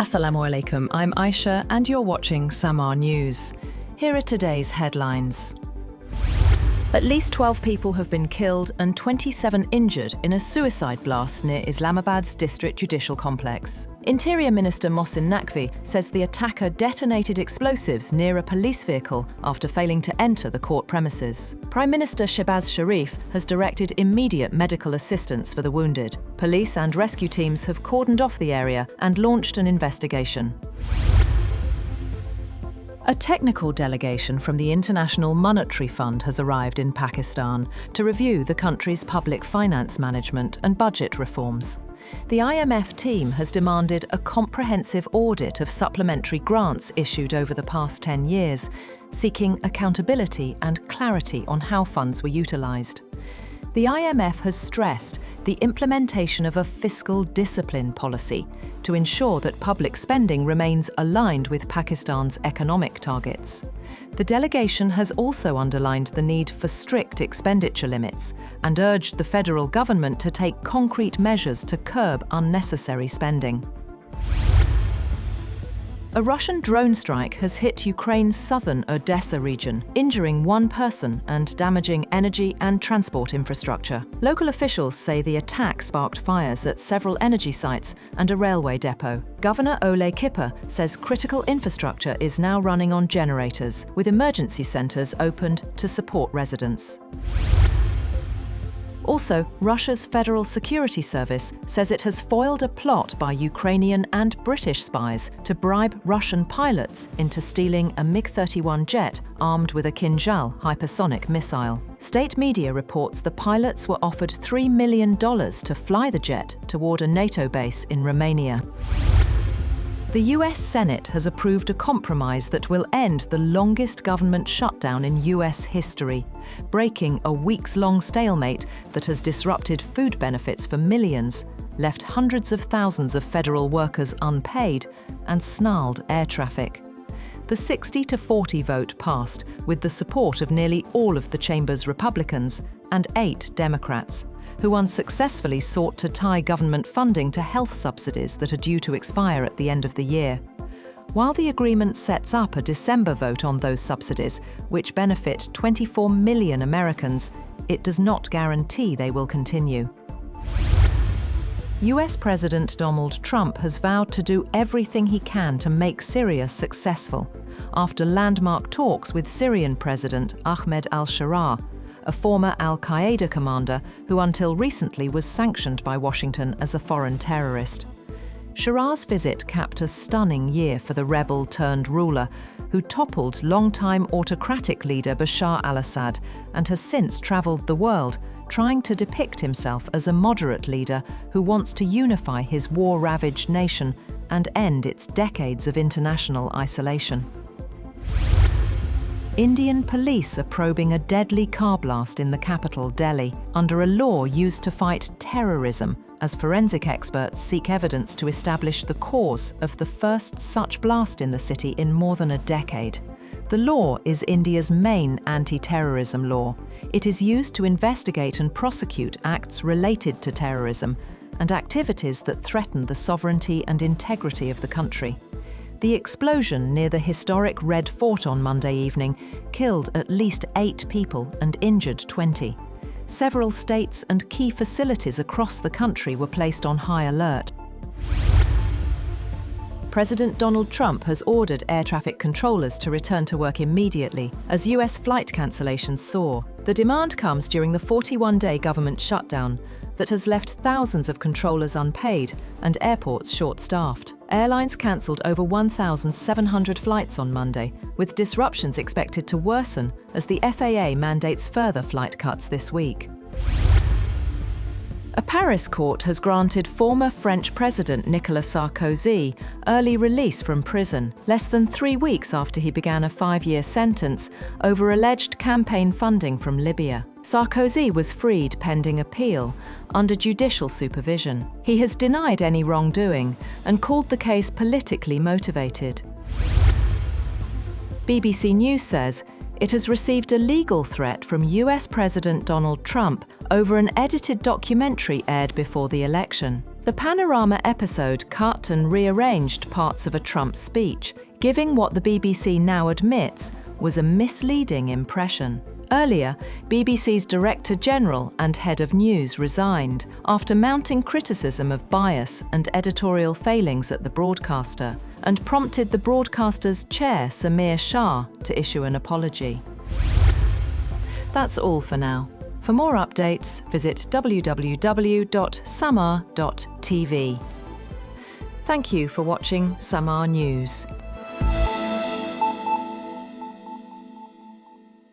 Assalamu alaikum, I'm Aisha and you're watching SAMAA News. Here are today's headlines. At least 12 people have been killed and 27 injured in a suicide blast near Islamabad's district judicial complex. Interior Minister Mohsin Naqvi says the attacker detonated explosives near a police vehicle after failing to enter the court premises. Prime Minister Shehbaz Sharif has directed immediate medical assistance for the wounded. Police and rescue teams have cordoned off the area and launched an investigation. A technical delegation from the International Monetary Fund has arrived in Pakistan to review the country's public finance management and budget reforms. The IMF team has demanded a comprehensive audit of supplementary grants issued over the past 10 years, seeking accountability and clarity on how funds were utilised. The IMF has stressed the implementation of a fiscal discipline policy to ensure that public spending remains aligned with Pakistan's economic targets. The delegation has also underlined the need for strict expenditure limits and urged the federal government to take concrete measures to curb unnecessary spending. A Russian drone strike has hit Ukraine's southern Odessa region, injuring one person and damaging energy and transport infrastructure. Local officials say the attack sparked fires at several energy sites and a railway depot. Governor Ole Kipper says critical infrastructure is now running on generators, with emergency centres opened to support residents. Also, Russia's Federal Security Service says it has foiled a plot by Ukrainian and British spies to bribe Russian pilots into stealing a MiG-31 jet armed with a Kinjal hypersonic missile. State media reports the pilots were offered $3 million to fly the jet toward a NATO base in Romania. The US Senate has approved a compromise that will end the longest government shutdown in US history, breaking a weeks-long stalemate that has disrupted food benefits for millions, left hundreds of thousands of federal workers unpaid, and snarled air traffic. The 60-40 vote passed with the support of nearly all of the chamber's Republicans and 8 Democrats, who unsuccessfully sought to tie government funding to health subsidies that are due to expire at the end of the year. While the agreement sets up a December vote on those subsidies, which benefit 24 million Americans, it does not guarantee they will continue. US President Donald Trump has vowed to do everything he can to make Syria successful, after landmark talks with Syrian President Ahmed al-Sharaa, a former al-Qaeda commander who until recently was sanctioned by Washington as a foreign terrorist. Sharaa's visit capped a stunning year for the rebel-turned-ruler, who toppled longtime autocratic leader Bashar al-Assad and has since travelled the world, trying to depict himself as a moderate leader who wants to unify his war-ravaged nation and end its decades of international isolation. Indian police are probing a deadly car blast in the capital, Delhi, under a law used to fight terrorism, as forensic experts seek evidence to establish the cause of the first such blast in the city in more than a decade. The law is India's main anti-terrorism law. It is used to investigate and prosecute acts related to terrorism and activities that threaten the sovereignty and integrity of the country. The explosion near the historic Red Fort on Monday evening killed at least 8 people and injured 20. Several states and key facilities across the country were placed on high alert. President Donald Trump has ordered air traffic controllers to return to work immediately as US flight cancellations soar. The demand comes during the 41-day government shutdown that has left thousands of controllers unpaid and airports short-staffed. Airlines cancelled over 1,700 flights on Monday, with disruptions expected to worsen as the FAA mandates further flight cuts this week. A Paris court has granted former French President Nicolas Sarkozy early release from prison, less than 3 weeks after he began a 5-year sentence over alleged campaign funding from Libya. Sarkozy was freed pending appeal, under judicial supervision. He has denied any wrongdoing and called the case politically motivated. BBC News says it has received a legal threat from US President Donald Trump over an edited documentary aired before the election. The Panorama episode cut and rearranged parts of a Trump speech, giving what the BBC now admits was a misleading impression. Earlier, BBC's Director General and Head of News resigned after mounting criticism of bias and editorial failings at the broadcaster, and prompted the broadcaster's chair, SAMAA Shah, to issue an apology. That's all for now. For more updates, visit www.sammaa.tv. Thank you for watching SAMAA News.